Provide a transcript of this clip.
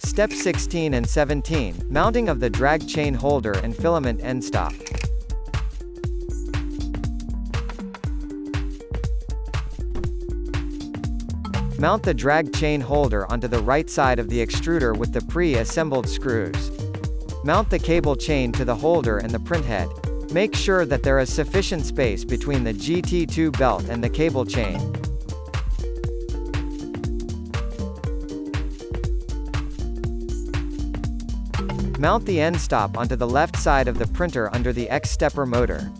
Step 16 and 17, mounting of the drag chain holder and filament end stop. Mount the drag chain holder onto the right side of the extruder with the pre-assembled screws. Mount the cable chain to the holder and the printhead. Make sure that there is sufficient space between the GT2 belt and the cable chain. Mount the end stop onto the left side of the printer under the X-stepper motor.